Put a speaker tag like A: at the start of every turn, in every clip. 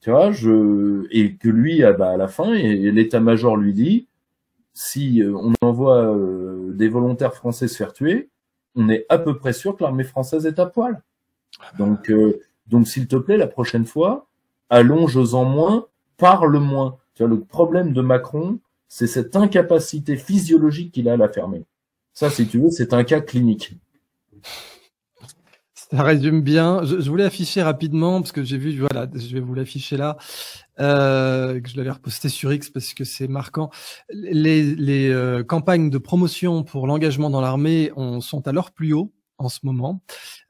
A: Tu vois, et que lui, à la fin, et l'état-major lui dit, si on envoie des volontaires français se faire tuer, on est à peu près sûr que l'armée française est à poil. Donc s'il te plaît, la prochaine fois, allonge-en moins, parle moins. Tu vois, le problème de Macron, c'est cette incapacité physiologique qu'il a à la fermer. Ça, si tu veux, c'est un cas clinique.
B: Ça résume bien. Je voulais afficher rapidement, parce que j'ai vu, voilà, je vais vous l'afficher là, que je l'avais reposté sur X parce que c'est marquant. Les campagnes de promotion pour l'engagement dans l'armée sont à leur plus haut en ce moment.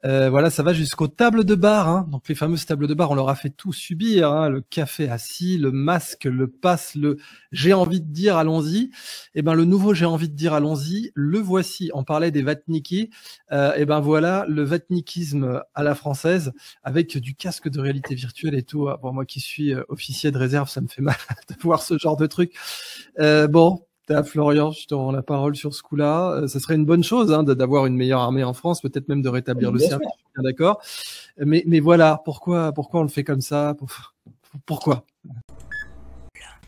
B: Voilà, ça va jusqu'aux tables de bar, hein. Donc les fameuses tables de bar, on leur a fait tout subir, hein. Le café assis, le masque, le pass, le j'ai envie de dire allons-y. Et ben le nouveau j'ai envie de dire allons-y, le voici. On parlait des vatnikis, et ben voilà le vatnikisme à la française avec du casque de réalité virtuelle et tout. Bon, moi qui suis officier de réserve, ça me fait mal de voir ce genre de truc. Bon. Florian, je te rends la parole sur ce coup-là. Ce serait une bonne chose, hein, d'avoir une meilleure armée en France, peut-être même de rétablir le service. Bien d'accord. Mais voilà, pourquoi on le fait comme ça? Pourquoi?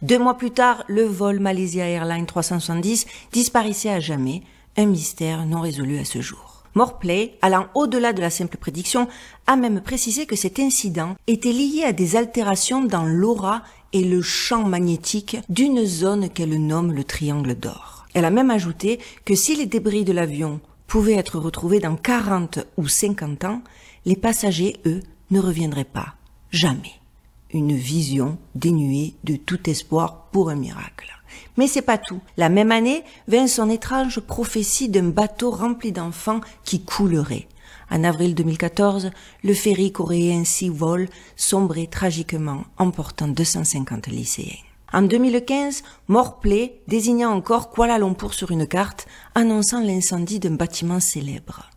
C: 2 mois plus tard, le vol Malaysia Airlines 370 disparaissait à jamais, un mystère non résolu à ce jour. Morplay, allant au-delà de la simple prédiction, a même précisé que cet incident était lié à des altérations dans l'aura et le champ magnétique d'une zone qu'elle nomme le triangle d'or. Elle a même ajouté que si les débris de l'avion pouvaient être retrouvés dans 40 ou 50 ans, les passagers, eux, ne reviendraient pas. Jamais. Une vision dénuée de tout espoir pour un miracle. Mais c'est pas tout. La même année vint son étrange prophétie d'un bateau rempli d'enfants qui coulerait. En avril 2014, le ferry coréen Seawol sombrait tragiquement, emportant 250 lycéens. En 2015, Morplay désigna encore Kuala Lumpur sur une carte, annonçant l'incendie d'un bâtiment célèbre.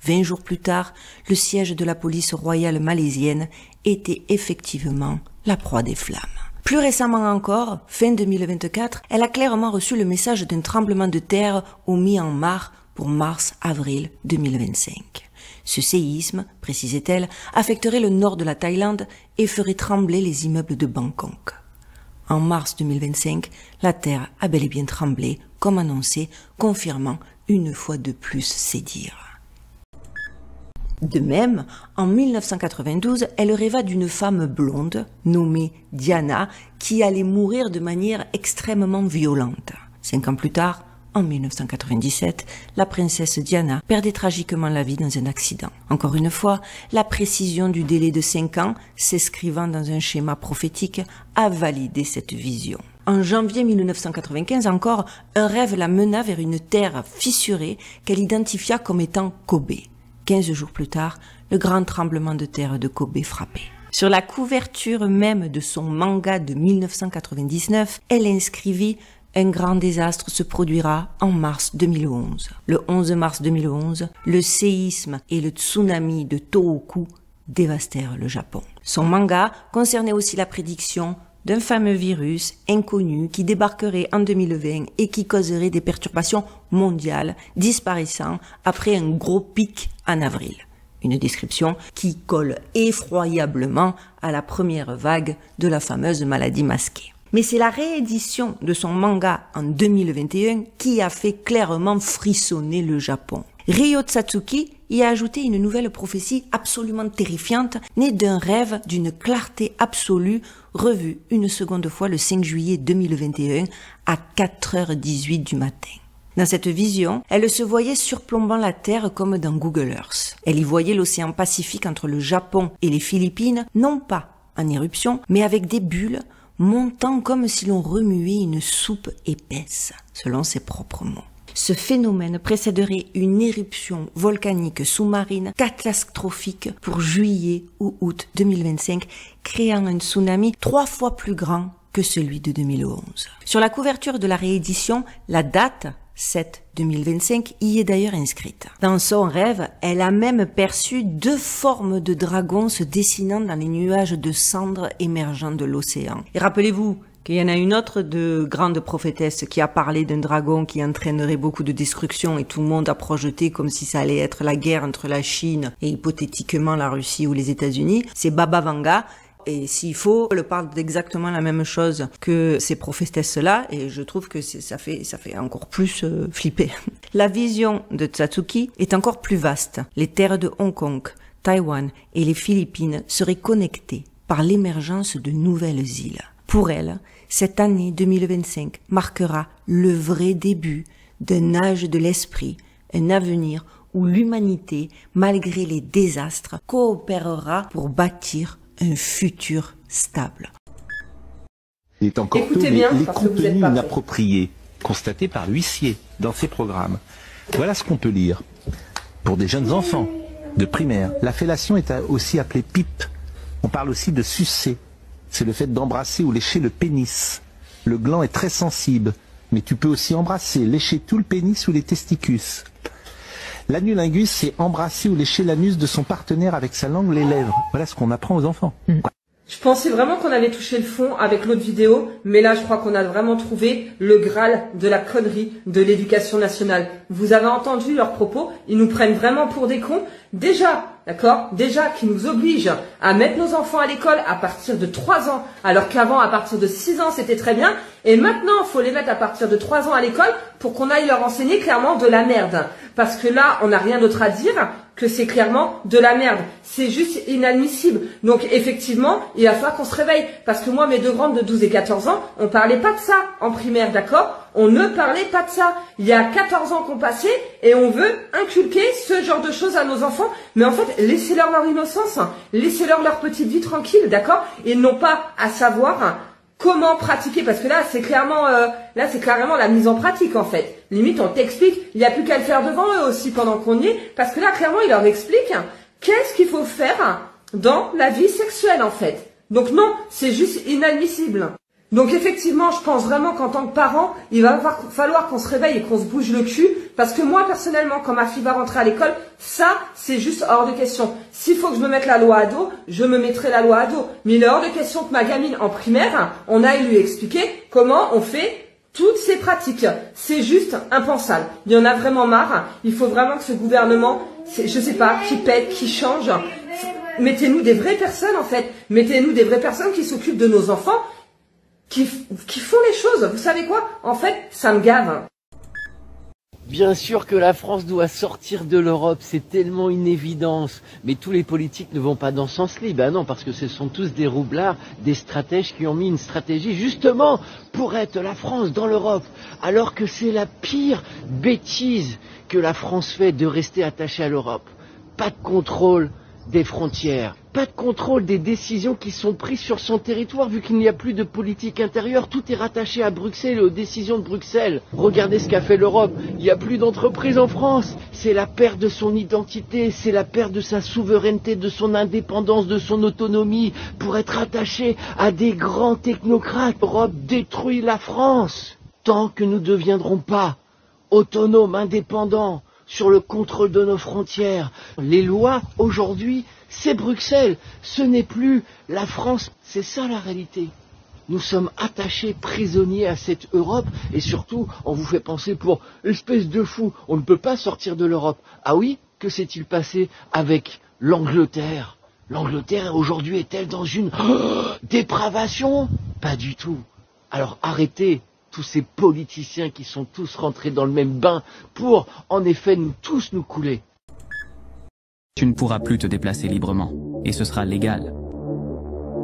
C: 20 jours plus tard, le siège de la police royale malaisienne était effectivement la proie des flammes. Plus récemment encore, fin 2024, elle a clairement reçu le message d'un tremblement de terre au Myanmar pour mars-avril 2025. Ce séisme, précisait-elle, affecterait le nord de la Thaïlande et ferait trembler les immeubles de Bangkok. En mars 2025, la terre a bel et bien tremblé, comme annoncé, confirmant une fois de plus ses dires. De même, en 1992, elle rêva d'une femme blonde, nommée Diana, qui allait mourir de manière extrêmement violente. 5 ans plus tard, en 1997, la princesse Diana perdait tragiquement la vie dans un accident. Encore une fois, la précision du délai de 5 ans, s'inscrivant dans un schéma prophétique, a validé cette vision. En janvier 1995 encore, un rêve la mena vers une terre fissurée qu'elle identifia comme étant Kobe. 15 jours plus tard, le grand tremblement de terre de Kobe frappait. Sur la couverture même de son manga de 1999, elle inscrivit « Un grand désastre se produira en mars 2011 ». Le 11 mars 2011, le séisme et le tsunami de Tohoku dévastèrent le Japon. Son manga concernait aussi la prédiction d'un fameux virus inconnu qui débarquerait en 2020 et qui causerait des perturbations mondiales, disparaissant après un gros pic en avril. Une description qui colle effroyablement à la première vague de la fameuse maladie masquée. Mais c'est la réédition de son manga en 2021 qui a fait clairement frissonner le Japon. Ryo Satsuki y a ajouté une nouvelle prophétie absolument terrifiante, née d'un rêve d'une clarté absolue, revue une seconde fois le 5 juillet 2021 à 4h18 du matin. Dans cette vision, elle se voyait surplombant la Terre comme dans Google Earth. Elle y voyait l'océan Pacifique entre le Japon et les Philippines, non pas en éruption, mais avec des bulles montant comme si l'on remuait une soupe épaisse, selon ses propres mots. Ce phénomène précéderait une éruption volcanique sous-marine catastrophique pour juillet ou août 2025, créant un tsunami 3 fois plus grand que celui de 2011. Sur la couverture de la réédition, la date 7-2025 y est d'ailleurs inscrite. Dans son rêve, elle a même perçu 2 formes de dragons se dessinant dans les nuages de cendres émergeant de l'océan. Et rappelez-vous qu'il y en a une autre de grande prophétesse qui a parlé d'un dragon qui entraînerait beaucoup de destruction et tout le monde a projeté comme si ça allait être la guerre entre la Chine et hypothétiquement la Russie ou les États-Unis. C'est Baba Vanga. et s'il faut, elle parle d'exactement la même chose que ces prophétesses-là, et je trouve que ça fait encore plus flipper. La vision de Satsuki est encore plus vaste. Les terres de Hong Kong, Taïwan et les Philippines seraient connectées par l'émergence de nouvelles îles. Pour elle, cette année 2025 marquera le vrai début d'un âge de l'esprit, un avenir où l'humanité, malgré les désastres, coopérera pour bâtir un futur stable.
D: Il est encore tôt, mais les contenus inappropriés constatés par l'huissier dans ses programmes. Voilà ce qu'on peut lire. Pour des jeunes enfants de primaire, la fellation est aussi appelée pipe. On parle aussi de sucer. C'est le fait d'embrasser ou lécher le pénis. Le gland est très sensible, mais tu peux aussi embrasser, lécher tout le pénis ou les testicules. L'anulingus, c'est embrasser ou lécher l'anus de son partenaire avec sa langue, les lèvres. Voilà ce qu'on apprend aux enfants.
E: Je pensais vraiment qu'on avait touché le fond avec l'autre vidéo, mais là je crois qu'on a vraiment trouvé le Graal de la connerie de l'éducation nationale. Vous avez entendu leurs propos, ils nous prennent vraiment pour des cons. Déjà, d'accord, déjà qu'ils nous obligent à mettre nos enfants à l'école à partir de 3 ans, alors qu'avant à partir de 6 ans c'était très bien, et maintenant il faut les mettre à partir de 3 ans à l'école pour qu'on aille leur enseigner clairement de la merde. Parce que là, on n'a rien d'autre à dire que c'est clairement de la merde. C'est juste inadmissible. Donc effectivement, il va falloir qu'on se réveille. Parce que moi, mes deux grandes de 12 et 14 ans, on parlait pas de ça en primaire, d'accord? On ne parlait pas de ça. Il y a 14 ans qu'on passait et on veut inculquer ce genre de choses à nos enfants. Mais en fait, laissez-leur leur innocence, laissez-leur leur petite vie tranquille, d'accord? Ils n'ont pas à savoir comment pratiquer, parce que là c'est clairement la mise en pratique en fait. Limite on t'explique, il n'y a plus qu'à le faire devant eux aussi pendant qu'on y est, parce que là clairement il leur explique qu'est-ce qu'il faut faire dans la vie sexuelle en fait. Donc non, c'est juste inadmissible. Donc effectivement, je pense vraiment qu'en tant que parent, il va falloir qu'on se réveille et qu'on se bouge le cul, parce que moi personnellement, quand ma fille va rentrer à l'école, ça c'est juste hors de question. S'il faut que je me mette la loi ado, je me mettrai la loi ado. Mais il est hors de question que ma gamine en primaire, on aille lui expliquer comment on fait toutes ces pratiques. C'est juste impensable. Il y en a vraiment marre. Il faut vraiment que ce gouvernement, je sais pas, qui pète, qui change. Mettez-nous des vraies personnes en fait. Mettez-nous des vraies personnes qui s'occupent de nos enfants, qui font les choses. Vous savez quoi? En fait, ça me gave.
F: Bien sûr que la France doit sortir de l'Europe, c'est tellement une évidence. Mais tous les politiques ne vont pas dans ce sens-là. Ben non, parce que ce sont tous des roublards, des stratèges qui ont mis une stratégie justement pour être la France dans l'Europe. Alors que c'est la pire bêtise que la France fait de rester attachée à l'Europe. Pas de contrôle des frontières, pas de contrôle des décisions qui sont prises sur son territoire vu qu'il n'y a plus de politique intérieure, tout est rattaché à Bruxelles et aux décisions de Bruxelles. Regardez ce qu'a fait l'Europe, il n'y a plus d'entreprise en France, c'est la perte de son identité, c'est la perte de sa souveraineté, de son indépendance, de son autonomie pour être attaché à des grands technocrates. L'Europe détruit la France tant que nous ne deviendrons pas autonomes, indépendants, sur le contrôle de nos frontières. Les lois, aujourd'hui, c'est Bruxelles. Ce n'est plus la France. C'est ça la réalité. Nous sommes attachés, prisonniers à cette Europe. Et surtout, on vous fait penser pour espèce de fou. On ne peut pas sortir de l'Europe. Ah oui? Que s'est-il passé avec l'Angleterre? L'Angleterre, aujourd'hui, est-elle dans une dépravation? Pas du tout. Alors arrêtez tous ces politiciens qui sont tous rentrés dans le même bain pour, en effet, nous tous nous couler.
G: Tu ne pourras plus te déplacer librement, et ce sera légal.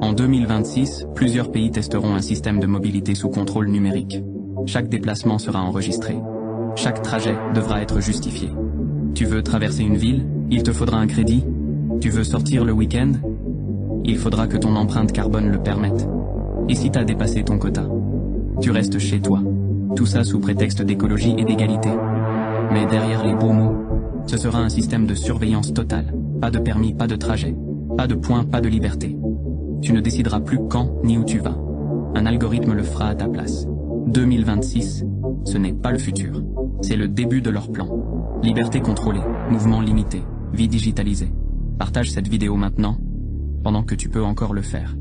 G: En 2026, plusieurs pays testeront un système de mobilité sous contrôle numérique. Chaque déplacement sera enregistré. Chaque trajet devra être justifié. Tu veux traverser une ville? Il te faudra un crédit. Tu veux sortir le week-end? Il faudra que ton empreinte carbone le permette. Et si t'as dépassé ton quota? Tu restes chez toi. Tout ça sous prétexte d'écologie et d'égalité. Mais derrière les beaux mots, ce sera un système de surveillance totale. Pas de permis, pas de trajet. Pas de points, pas de liberté. Tu ne décideras plus quand ni où tu vas. Un algorithme le fera à ta place. 2026, ce n'est pas le futur. C'est le début de leur plan. Liberté contrôlée, mouvement limité, vie digitalisée. Partage cette vidéo maintenant, pendant que tu peux encore le faire.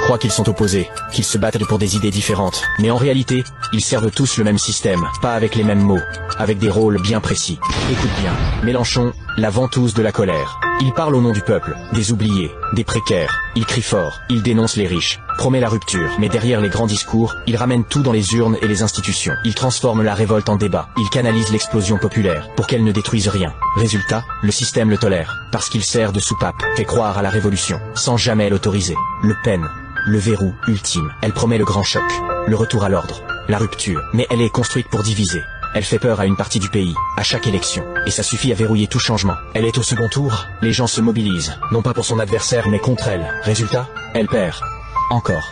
H: croient qu'ils sont opposés, qu'ils se battent pour des idées différentes. Mais en réalité, ils servent tous le même système, pas avec les mêmes mots, avec des rôles bien précis. Écoute bien, Mélenchon, la ventouse de la colère. Il parle au nom du peuple, des oubliés, des précaires. Il crie fort, il dénonce les riches, promet la rupture. Mais derrière les grands discours, il ramène tout dans les urnes et les institutions. Il transforme la révolte en débat. Il canalise l'explosion populaire pour qu'elle ne détruise rien. Résultat, le système le tolère, parce qu'il sert de soupape, fait croire à la révolution, sans jamais l'autoriser. Le Pen, le verrou ultime. Elle promet le grand choc, le retour à l'ordre, la rupture. Mais elle est construite pour diviser. Elle fait peur à une partie du pays, à chaque élection, et ça suffit à verrouiller tout changement. Elle est au second tour, les gens se mobilisent, non pas pour son adversaire mais contre elle. Résultat, elle perd. Encore.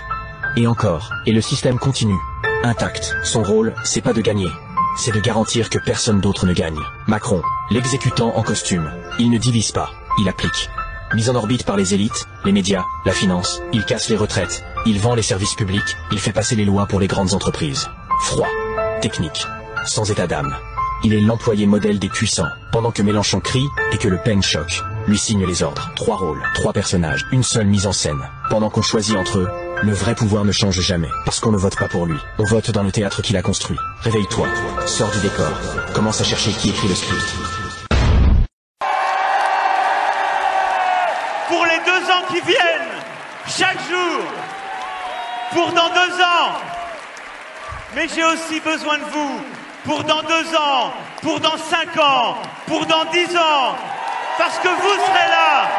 H: Et encore. Et le système continue. Intact. Son rôle, c'est pas de gagner. C'est de garantir que personne d'autre ne gagne. Macron, l'exécutant en costume. Il ne divise pas, il applique. Mis en orbite par les élites, les médias, la finance, il casse les retraites, il vend les services publics, il fait passer les lois pour les grandes entreprises. Froid. Technique. Sans état d'âme. Il est l'employé modèle des puissants, pendant que Mélenchon crie et que Le Pen choque. Lui signe les ordres. 3 rôles, 3 personnages, une seule mise en scène. Pendant qu'on choisit entre eux, le vrai pouvoir ne change jamais, parce qu'on ne vote pas pour lui. On vote dans le théâtre qu'il a construit. Réveille-toi, sors du décor, commence à chercher qui écrit le script.
I: Pour les 2 ans qui viennent, chaque jour, pour dans 2 ans, mais j'ai aussi besoin de vous, pour dans 2 ans, pour dans 5 ans, pour dans 10 ans, parce que vous serez là,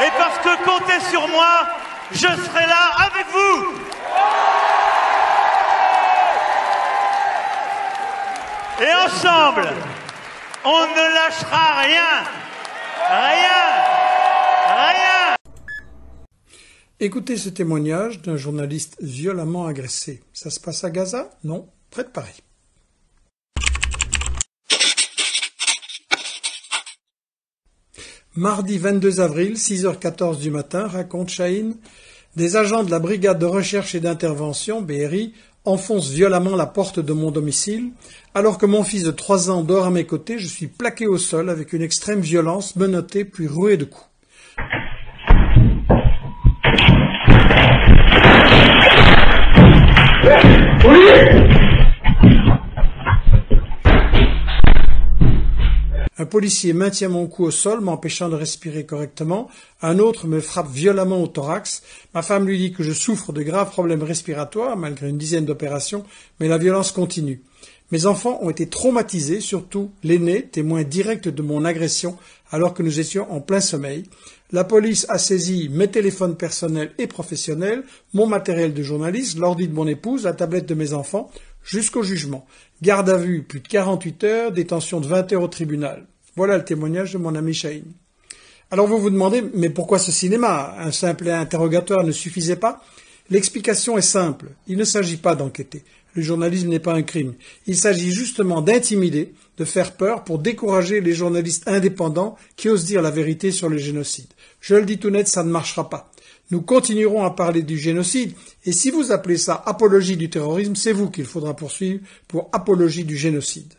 I: et parce que comptez sur moi, je serai là avec vous. Et ensemble, on ne lâchera rien, rien, rien.
J: Écoutez ce témoignage d'un journaliste violemment agressé. Ça se passe à Gaza? Non, près de Paris. Mardi 22 avril, 6h14 du matin, raconte Chahine, des agents de la brigade de recherche et d'intervention, BRI, enfoncent violemment la porte de mon domicile. Alors que mon fils de 3 ans dort à mes côtés, je suis plaqué au sol avec une extrême violence, menotté puis roué de coups. Un policier maintient mon cou au sol, m'empêchant de respirer correctement. Un autre me frappe violemment au thorax. Ma femme lui dit que je souffre de graves problèmes respiratoires, malgré une dizaine d'opérations, mais la violence continue. Mes enfants ont été traumatisés, surtout l'aîné, témoin direct de mon agression, alors que nous étions en plein sommeil. La police a saisi mes téléphones personnels et professionnels, mon matériel de journaliste, l'ordi de mon épouse, la tablette de mes enfants, jusqu'au jugement. Garde à vue, plus de 48 heures, détention de 20 heures au tribunal. Voilà le témoignage de mon ami Chahine. Alors vous vous demandez, mais pourquoi ce cinéma? Un simple interrogatoire ne suffisait pas? L'explication est simple. Il ne s'agit pas d'enquêter. Le journalisme n'est pas un crime. Il s'agit justement d'intimider, de faire peur pour décourager les journalistes indépendants qui osent dire la vérité sur le génocide. Je le dis tout net, ça ne marchera pas. Nous continuerons à parler du génocide, et si vous appelez ça apologie du terrorisme, c'est vous qu'il faudra poursuivre pour apologie du génocide.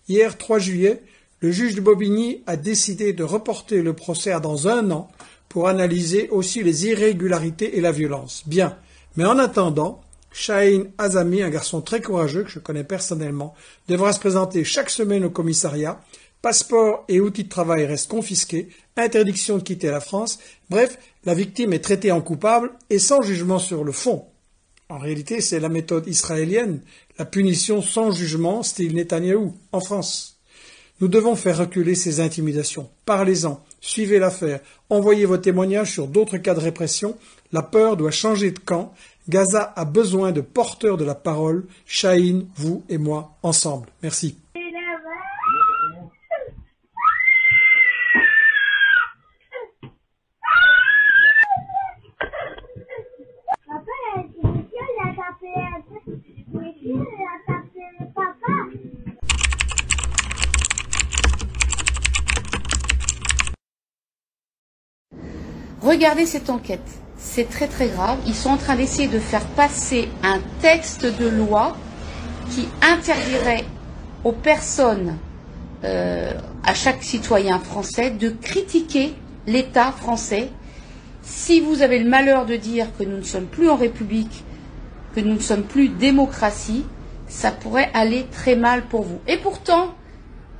J: Hier, 3 juillet, le juge de Bobigny a décidé de reporter le procès à dans 1 an pour analyser aussi les irrégularités et la violence. Bien, mais en attendant, Chahine Azami, un garçon très courageux que je connais personnellement, devra se présenter chaque semaine au commissariat. Passeport et outils de travail restent confisqués, interdiction de quitter la France. Bref, la victime est traitée en coupable et sans jugement sur le fond. En réalité, c'est la méthode israélienne, la punition sans jugement, style Netanyahou, en France. Nous devons faire reculer ces intimidations. Parlez-en, suivez l'affaire, envoyez vos témoignages sur d'autres cas de répression. La peur doit changer de camp. Gaza a besoin de porteurs de la parole. Chahine, vous et moi, ensemble. Merci.
K: Regardez cette enquête, c'est très très grave. Ils sont en train d'essayer de faire passer un texte de loi qui interdirait aux personnes, à chaque citoyen français, de critiquer l'État français Si vous avez le malheur de dire que nous ne sommes plus en République, que nous ne sommes plus démocratie, ça pourrait aller très mal pour vous. Et pourtant,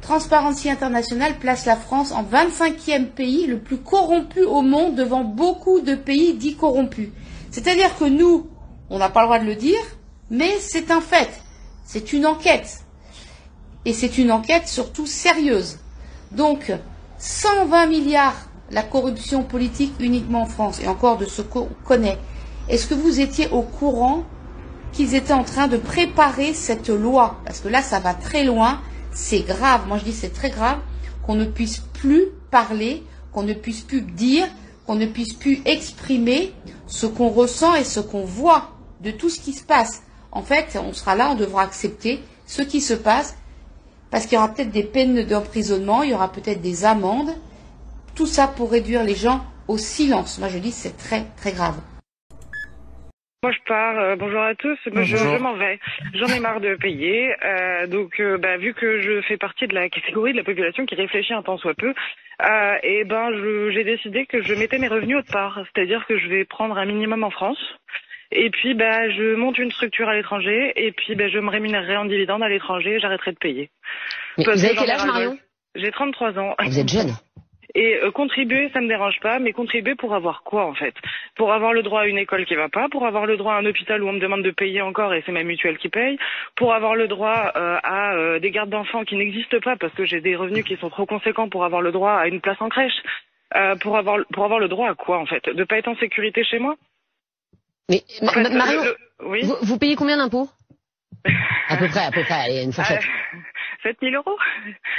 K: Transparency International place la France en 25e pays le plus corrompu au monde devant beaucoup de pays dits corrompus. C'est-à-dire que nous, on n'a pas le droit de le dire, mais c'est un fait. C'est une enquête. Et c'est une enquête surtout sérieuse. Donc, 120 milliards la corruption politique uniquement en France, et encore de ce qu'on connaît. Est-ce que vous étiez au courant qu'ils étaient en train de préparer cette loi? Parce que là, ça va très loin, c'est grave. Moi, je dis c'est très grave qu'on ne puisse plus parler, qu'on ne puisse plus dire, qu'on ne puisse plus exprimer ce qu'on ressent et ce qu'on voit de tout ce qui se passe. En fait, on sera là, on devra accepter ce qui se passe, parce qu'il y aura peut-être des peines d'emprisonnement, il y aura peut-être des amendes, tout ça pour réduire les gens au silence. Moi, je dis c'est très, très grave.
L: Moi je pars, bonjour à tous, je m'en vais, j'en ai marre de payer, donc vu que je fais partie de la catégorie de la population qui réfléchit un tant soit peu, j'ai décidé que je mettais mes revenus autre part, c'est-à-dire que je vais prendre un minimum en France, et puis je monte une structure à l'étranger, et puis je me rémunérerai en dividende à l'étranger et j'arrêterai de payer.
M: Mais vous avez quel âge, Marion?
L: J'ai 33 ans.
M: Vous êtes jeune.
L: Et contribuer, ça me dérange pas, mais contribuer pour avoir quoi en fait? Pour avoir le droit à une école qui va pas, pour avoir le droit à un hôpital où on me demande de payer encore et c'est ma mutuelle qui paye, pour avoir le droit à des gardes d'enfants qui n'existent pas parce que j'ai des revenus qui sont trop conséquents pour avoir le droit à une place en crèche, pour avoir le droit à quoi en fait? De pas être en sécurité chez moi?
M: Mais Marion,
L: oui,
M: vous payez combien d'impôts? À peu près, allez, une fourchette.
L: 7 000 euros.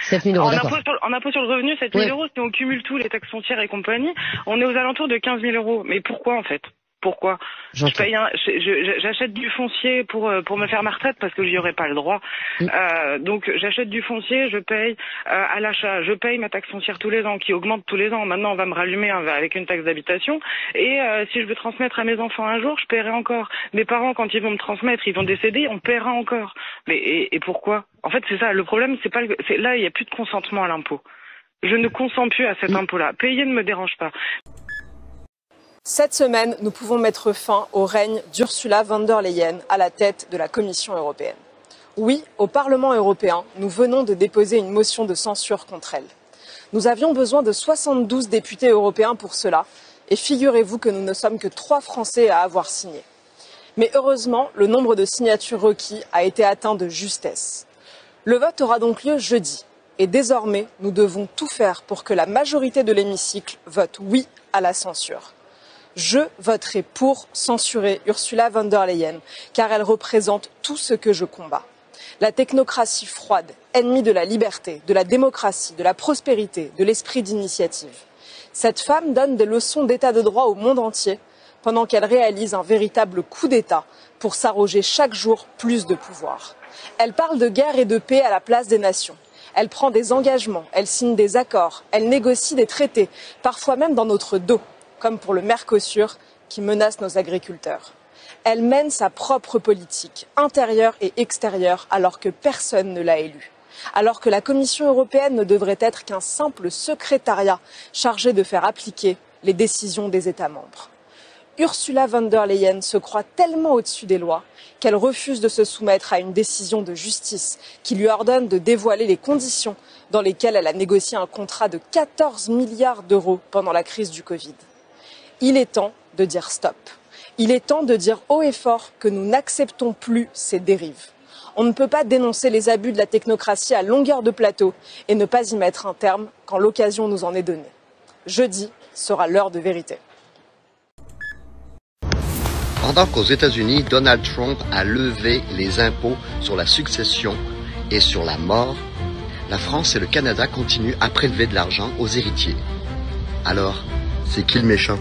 M: 7 000 euros, d'accord.
L: En impôt sur le revenu, 7 000 euros, si on cumule tout, les taxes foncières et compagnie, on est aux alentours de 15 000 euros. Mais pourquoi, en fait? Pourquoi? J'achète du foncier pour me faire ma retraite parce que j'y aurais pas le droit. Donc j'achète du foncier, je paye à l'achat, je paye ma taxe foncière tous les ans qui augmente tous les ans. Maintenant on va me rallumer avec une taxe d'habitation et si je veux transmettre à mes enfants un jour, je paierai encore. Mes parents quand ils vont me transmettre, ils vont décéder, on paiera encore. Mais et pourquoi? En fait c'est ça le problème, c'est là il y a plus de consentement à l'impôt. Je ne consens plus à cet impôt-là. Payer ne me dérange pas.
N: Cette semaine, nous pouvons mettre fin au règne d'Ursula von der Leyen à la tête de la Commission européenne. Oui, au Parlement européen, nous venons de déposer une motion de censure contre elle. Nous avions besoin de 72 députés européens pour cela, et figurez-vous que nous ne sommes que 3 Français à avoir signé. Mais heureusement, le nombre de signatures requis a été atteint de justesse. Le vote aura donc lieu jeudi, et désormais, nous devons tout faire pour que la majorité de l'hémicycle vote oui à la censure. Je voterai pour censurer Ursula von der Leyen, car elle représente tout ce que je combats. La technocratie froide, ennemie de la liberté, de la démocratie, de la prospérité, de l'esprit d'initiative. Cette femme donne des leçons d'état de droit au monde entier, pendant qu'elle réalise un véritable coup d'État pour s'arroger chaque jour plus de pouvoir. Elle parle de guerre et de paix à la place des nations. Elle prend des engagements, elle signe des accords, elle négocie des traités, parfois même dans notre dos, comme pour le Mercosur, qui menace nos agriculteurs. Elle mène sa propre politique, intérieure et extérieure, alors que personne ne l'a élue. Alors que la Commission européenne ne devrait être qu'un simple secrétariat chargé de faire appliquer les décisions des États membres. Ursula von der Leyen se croit tellement au-dessus des lois qu'elle refuse de se soumettre à une décision de justice qui lui ordonne de dévoiler les conditions dans lesquelles elle a négocié un contrat de 14 milliards d'euros pendant la crise du Covid. Il est temps de dire stop. Il est temps de dire haut et fort que nous n'acceptons plus ces dérives. On ne peut pas dénoncer les abus de la technocratie à longueur de plateau et ne pas y mettre un terme quand l'occasion nous en est donnée. Jeudi sera l'heure de vérité.
O: Pendant qu'aux États-Unis, Donald Trump a levé les impôts sur la succession et sur la mort, la France et le Canada continuent à prélever de l'argent aux héritiers. Alors, c'est qui le méchant ?